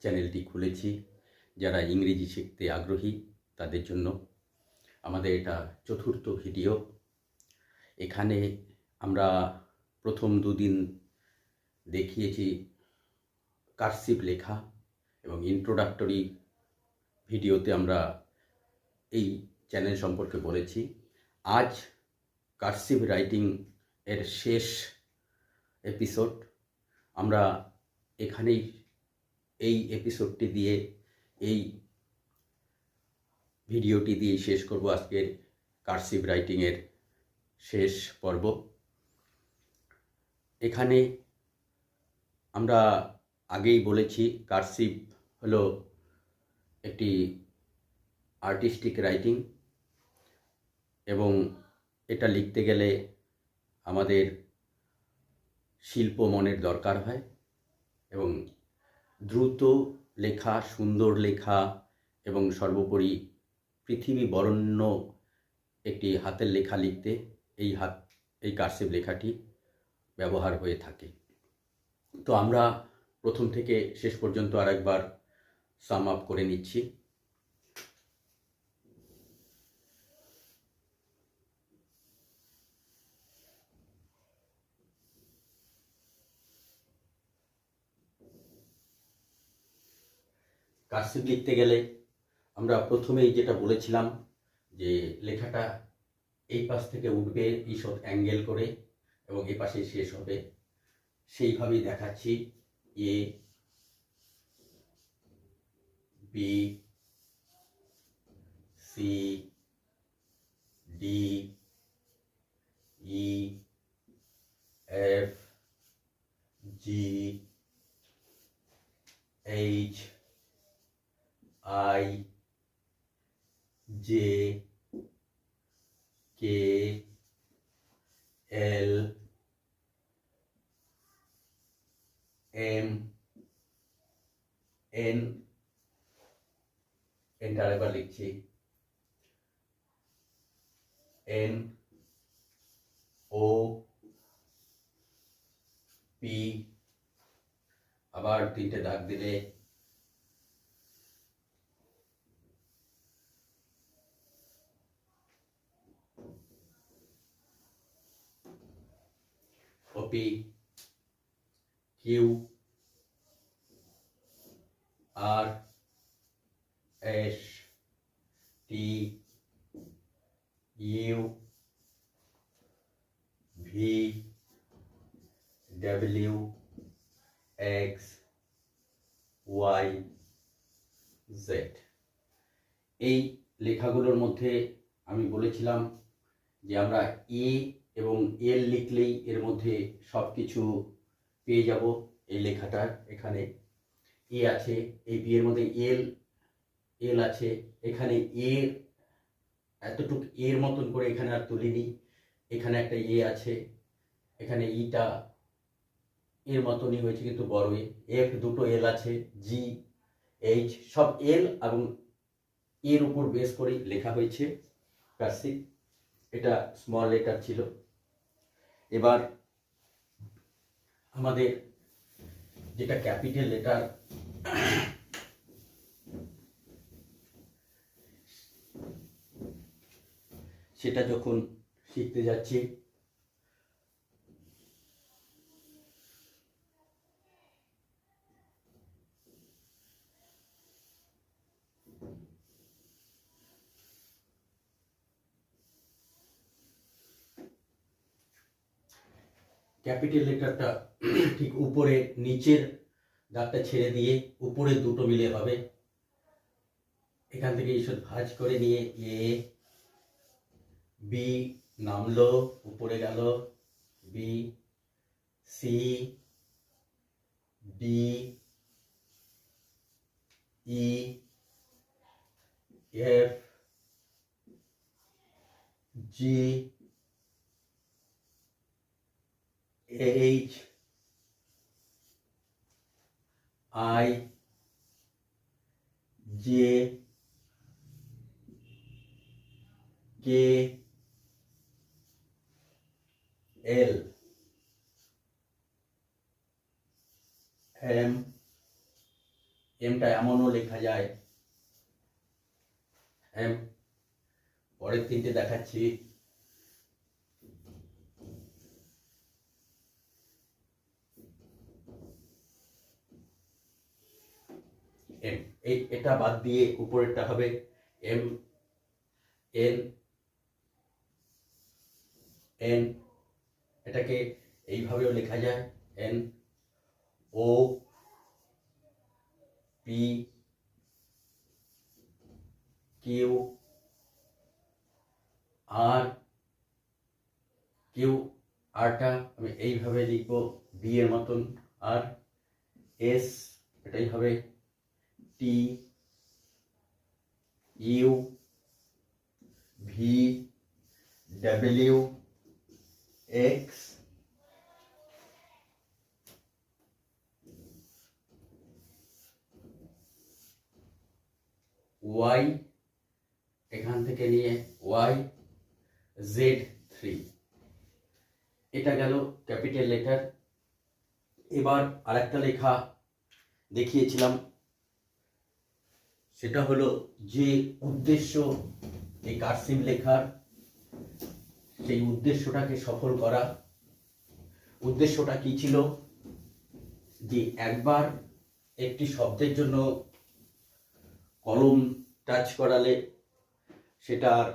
চ্যানেলটি খুলেছি যারা ইংরেজি শিখতে আগ্রহী তাদের জন্য। আমাদের এটা চতুর্থ ভিডিও। এখানে আমরা প্রথম দুদিন দেখিয়েছি কার্সিভ লেখা এবং ইন্ট্রোডাক্টরি ভিডিওতে আমরা এই চ্যানেল সম্পর্কে বলেছি। আজ কার্সিভ রাইটিং এর শেষ এপিসোড। আমরা এখানেই এই এপিসোডটি দিয়ে, এই ভিডিওটি দিয়ে শেষ করব আজকের কার্সিভ রাইটিংয়ের শেষ পর্ব। এখানে আমরা আগেই বলেছি কার্সিভ হলো একটি আর্টিস্টিক রাইটিং এবং এটা লিখতে গেলে আমাদের শিল্প মনের দরকার হয় এবং দ্রুত লেখা, সুন্দর লেখা এবং সর্বোপরি পৃথিবী বরণ্য একটি হাতের লেখা লিখতে এই কার্সিভ লেখাটি ব্যবহার হয়ে থাকে। তো আমরা প্রথম থেকে শেষ পর্যন্ত আরেকবার সাম আপ করে নিচ্ছি। কার্সিভ লিখতে গেলে আমরা প্রথমেই যেটা বলেছিলাম যে লেখাটা এই পাশ থেকে উঠবে ঈষৎ অ্যাঙ্গেল করে এবং এই পাশে শেষ হবে, সেইভাবেই দেখাচ্ছি। A, B, C, D, E, F, G, H, I, J, K, L, M, N, এনটা আরেকবার লিখছি, এন, ও, পি, আবার তিনটে দাগ দিলে OP, Q, R, S, T, U, V, W, X, Y, Z. এই লেখাগুলোর মধ্যে আমি বলেছিলাম যে আমরা এ এবং এল লিখলেই এর মধ্যে সব কিছু পেয়ে যাব। এই লেখাটার এখানে এ আছে, এই বি এর মধ্যে এল আছে, এখানে এ এতটুকু এর মতন করে এখানে আর তুলিনি, এখানে একটা এ আছে, এখানে ইটা এর মতনই হয়েছে কিন্তু বড় এ, এফ দুটো এল আছে, জি, এইচ সব এল এবং এর উপর বেস করেই লেখা হয়েছে কার্সিভ। এটা স্মল লেটার ছিল। এবার আমাদের যেটা ক্যাপিটাল লেটার, সেটা যখন শিখতে যাচ্ছি ক্যাপিটাল লেটারটা ঠিক উপরে নিচের দাগটা ছেড়ে দিয়ে উপরে দুটো মিলে হবে। এখান থেকে ঈষৎ ভাঁজ করে নিয়ে এ, বি নামলো উপরে গেল, B, C, D, E, F, G, H, I, J, K, L, M, এমটা এমনও লেখা যায়, এম। পরের তিনটে দেখাচ্ছি। এম, এটা বাদ দিয়ে উপরেরটা হবে এম এন এন। এটাকে এইভাবেও লেখা যায়, এন ও পি কিউ আর। কিউ আরটা আমি এইভাবে লিখবো বি এর মতন, আর এস এটাই হবে T U V W X Y, এখান থেকে নিয়ে ওয়াই Z3। এটা গেল ক্যাপিটাল লেটার। এবার আরেকটা লেখা দেখিয়েছিলাম, সেটা হলো যে উদ্দেশ্য এই কার্সিভ লেখার, সেই উদ্দেশ্যটাকে সফল করা। উদ্দেশ্যটা কি ছিল, যে একবার একটি শব্দের জন্য কলম টাচ করালে সেটা আর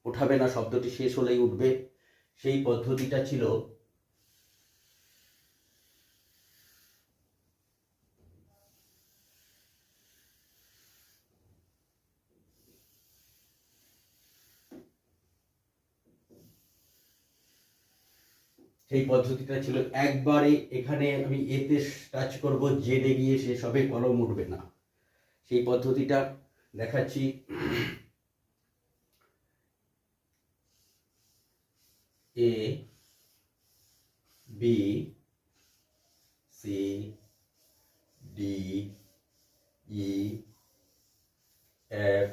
ওঠাবে না, শব্দটি শেষ হলেই উঠবে। সেই পদ্ধতিটা ছিল একবারে এখানে আমি এতে টাচ করব, জেডে গিয়ে শেষ হবে, কলম উঠবে না। সেই পদ্ধতিটা দেখাচ্ছি। A B C D E F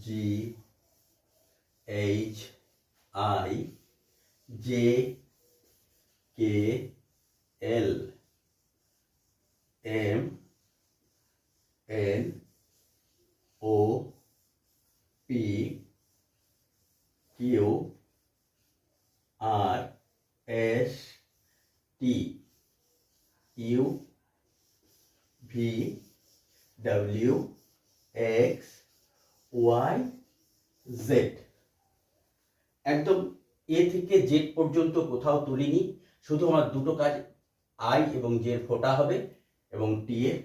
G H I J K L M N O P Q R S T U V W X Y Z. একদম এ থেকে জেড পর্যন্ত কোথাও তুলিনি, শুধু আমার দুটো কাজ, আই এবং জে ফোঁটা হবে এবং টি এর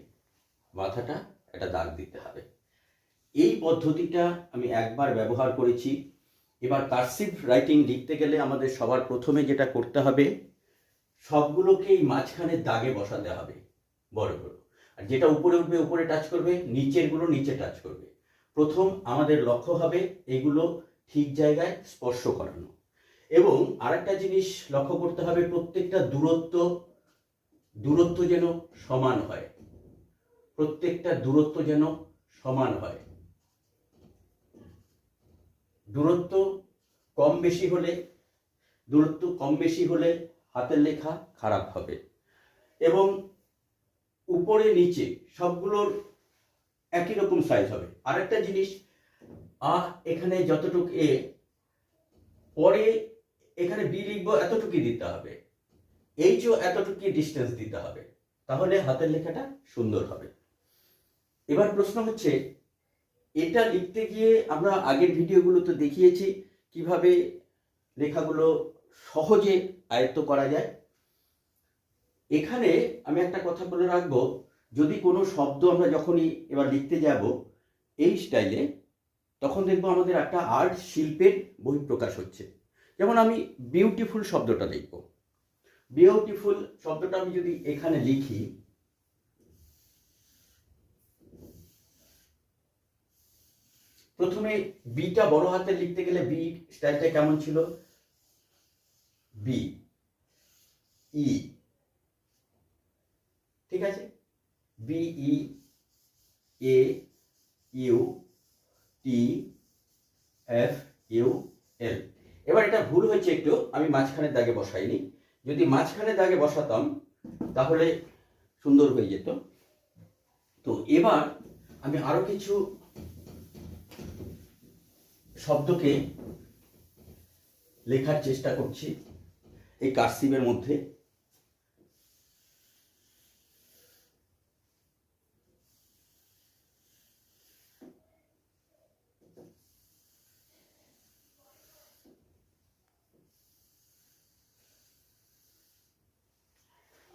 মাথাটা একটা দাগ দিতে হবে। এই পদ্ধতিটা আমি একবার ব্যবহার করেছি। এবার কার্সিভ রাইটিং লিখতে গেলে আমাদের সবার প্রথমে যেটা করতে হবে, সবগুলোকেই মাঝখানে দাগে বসাতে হবে বড় বড়, আর যেটা উপরে উঠবে উপরে টাচ করবে, নিচের গুলো নিচে টাচ করবে। প্রথম আমাদের লক্ষ্য হবে এগুলো ঠিক জায়গায় স্পর্শ করানো। এবং আরেকটা জিনিস লক্ষ্য করতে হবে, প্রত্যেকটা দূরত্ব যেন সমান হয়, প্রত্যেকটা দূরত্ব যেন সমান হয়। দূরত্ব কম বেশি হলে হাতের লেখা খারাপ হবে। এবং উপরে নিচে সবগুলোর একই রকম সাইজ হবে। আরেকটা জিনিস, এখানে যতটুক এ, পরে এখানে বি লিখবো, এতটুকুই দিতে হবে, এইচও এতটুকুই ডিস্টেন্স দিতে হবে, তাহলে হাতের লেখাটা সুন্দর হবে। এবার প্রশ্ন হচ্ছে, এটা লিখতে গিয়ে আমরা আগের ভিডিওগুলোতে দেখিয়েছি কিভাবে লেখাগুলো সহজে আয়ত্ত করা যায়। এখানে আমি একটা কথা বলে রাখবো, যদি কোনো শব্দ আমরা যখনই এবার লিখতে যাব এই স্টাইলে, তখন দেখবো আমাদের একটা আর্ট শিল্পের বহিঃপ্রকাশ হচ্ছে। যেমন আমি বিউটিফুল শব্দটা লিখব, বিউটিফুল শব্দটা আমি যদি এখানে লিখি, প্রথমে বিটা বড় হাতে লিখতে গেলে বি স্টাইলটা কেমন ছিল, বি ই, ঠিক আছে, B E A U T F U L. এবার এটা ভুল হয়েছে একটু, আমি মাঝখানের দাগে বসাইনি। যদি মাঝখানের দাগে বসাতাম তাহলে সুন্দর হয়ে যেত। তো এবার আমি আরো কিছু শব্দকে লেখার চেষ্টা করছি এই কার্সিভের মধ্যে।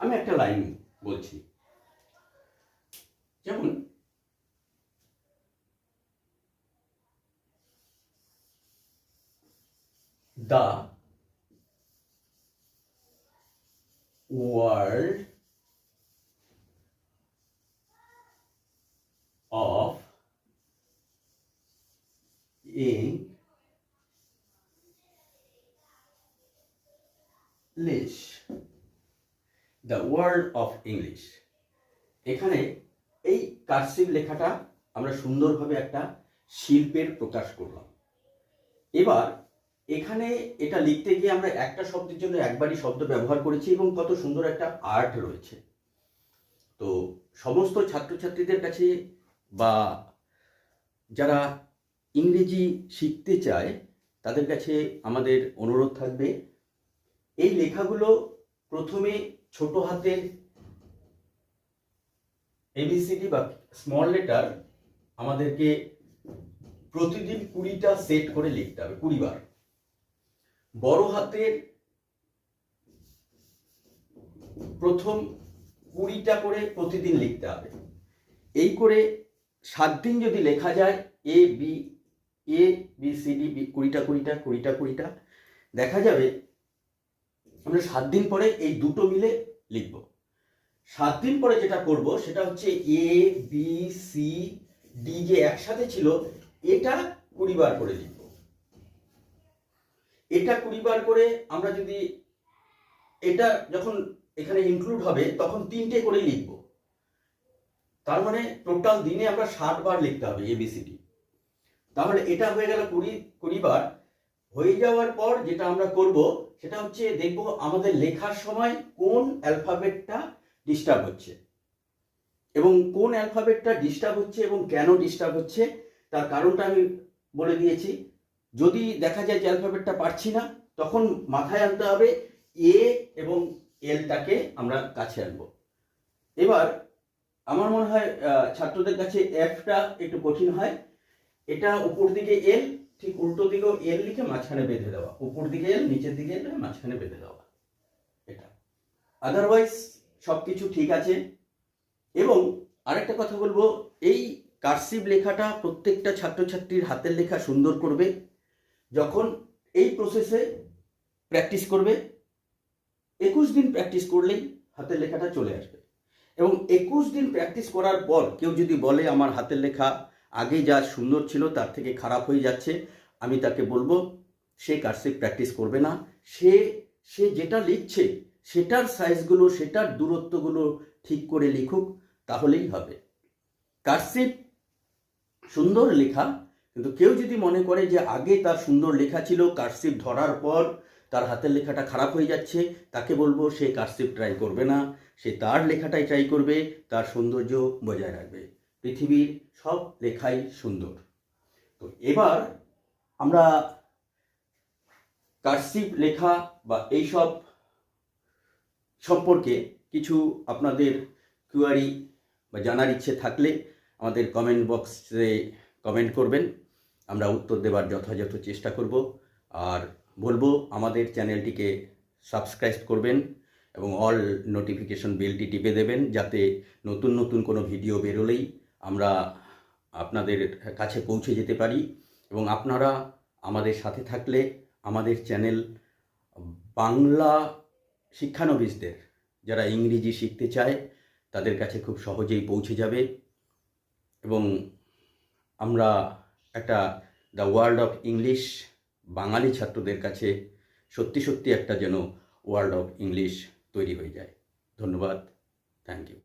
আমি একটা লাইন বলছি, যেমন the world of English, the world of English. এখানে এই কার্সিভ লেখাটা আমরা সুন্দরভাবে একটা শিল্পের প্রকাশ করলাম। এবার এখানে এটা লিখতে গিয়ে আমরা একটা শব্দের জন্য একবারই শব্দ ব্যবহার করেছি এবং কত সুন্দর একটা আর্ট রয়েছে। তো সমস্ত ছাত্রছাত্রীদের কাছে বা যারা ইংরেজি শিখতে চায় তাদের কাছে আমাদের অনুরোধ থাকবে, এই লেখাগুলো প্রথমে ছোট হাতের এবিসিডি বা স্মল লেটার আমাদেরকে প্রতিদিন 20টা সেট করে লিখতে হবে, 20 বার। বড় হাতের প্রথম 20টা করে প্রতিদিন লিখতে হবে। এই করে 7 দিন যদি লেখা যায় এ বি সি ডি 20টা দেখা যাবে আমরা 7 দিন পরে এই দুটো মিলে লিখব। 7 দিন পরে যেটা করব সেটা হচ্ছে এ বি সি ডি যে একসাথে ছিল এটা 20 বার করে লিখব। এটা 20 বার করে আমরা যদি এটা যখন এখানে ইনক্লুড হবে তখন 3টে করে লিখব। তার মানে টোটাল দিনে আমরা 60 বার লিখতে হবে এবিসিডি। তাহলে এটা হয়ে গেল 20 বার। হয়ে যাওয়ার পর যেটা আমরা করব সেটা হচ্ছে দেখব আমাদের লেখার সময় কোন অ্যালফাবেটটা ডিস্টার্ব হচ্ছে এবং কোন অ্যালফাবেটটা ডিস্টার্ব হচ্ছে এবং কেন ডিস্টার্ব হচ্ছে তার কারণটা আমি বলে দিয়েছি। যদি দেখা যায় যে অ্যালফাবেটটা পারছি না তখন মাথায় আনতে হবে এ এবং এলটাকে আমরা কাছে আনবো। এবার আমার মনে হয় ছাত্রদের কাছে এফটা একটু কঠিন হয়। এটা উপর দিকে এল, ঠিক উল্টো দিকেও এল লিখে মাঝখানে বেঁধে দেওয়া, উপর দিকে এল নিচের দিকে এল মাঝখানে বেঁধে দেওয়া, এটা। আদারওয়াইজ সব কিছু ঠিক আছে। এবং আরেকটা কথা বলবো, এই কার্সিভ লেখাটা প্রত্যেকটা ছাত্রছাত্রীর হাতের লেখা সুন্দর করবে যখন এই প্রসেসে প্র্যাকটিস করবে। 21 দিন প্র্যাকটিস করলেই হাতের লেখাটা চলে আসবে। এবং 21 দিন প্র্যাকটিস করার পর কেউ যদি বলে আমার হাতের লেখা আগে যা সুন্দর ছিল তার থেকে খারাপ হয়ে যাচ্ছে, আমি তাকে বলবো সে কার্সিভ প্র্যাকটিস করবে না। সে যেটা লিখছে সেটার সাইজগুলো সেটার দূরত্বগুলো ঠিক করে লিখুক, তাহলেই হবে। কার্সিভ সুন্দর লেখা, কিন্তু কেউ যদি মনে করে যে আগে তার সুন্দর লেখা ছিল কার্সিভ ধরার পর তার হাতের লেখাটা খারাপ হয়ে যাচ্ছে, তাকে বলবো সে কার্সিভ ট্রাই করবে না, সে তার লেখাটাই ট্রাই করবে, তার সৌন্দর্য বজায় রাখবে। পৃথিবীর সব লেখাই সুন্দর। তো এবার আমরা কার্সিভ লেখা বা এইসব সম্পর্কে কিছু আপনাদের কোয়ারি বা জানার ইচ্ছে থাকলে আমাদের কমেন্ট বক্সে কমেন্ট করবেন, আমরা উত্তর দেওয়ার যথাযথ চেষ্টা করব। আর বলবো আমাদের চ্যানেলটিকে সাবস্ক্রাইব করবেন এবং অল নোটিফিকেশন বেলটি টিপে দেবেন, যাতে নতুন নতুন কোনো ভিডিও বেরোলেই আমরা আপনাদের কাছে পৌঁছে যেতে পারি। এবং আপনারা আমাদের সাথে থাকলে আমাদের চ্যানেল বাংলা শিক্ষানবিশদের যারা ইংরেজি শিখতে চায় তাদের কাছে খুব সহজেই পৌঁছে যাবে এবং আমরা একটা দ্য ওয়ার্ল্ড অফ ইংলিশ বাঙালি ছাত্রদের কাছে সত্যি সত্যি একটা যেন ওয়ার্ল্ড অফ ইংলিশ তৈরি হয়ে যায়। ধন্যবাদ, থ্যাংক ইউ।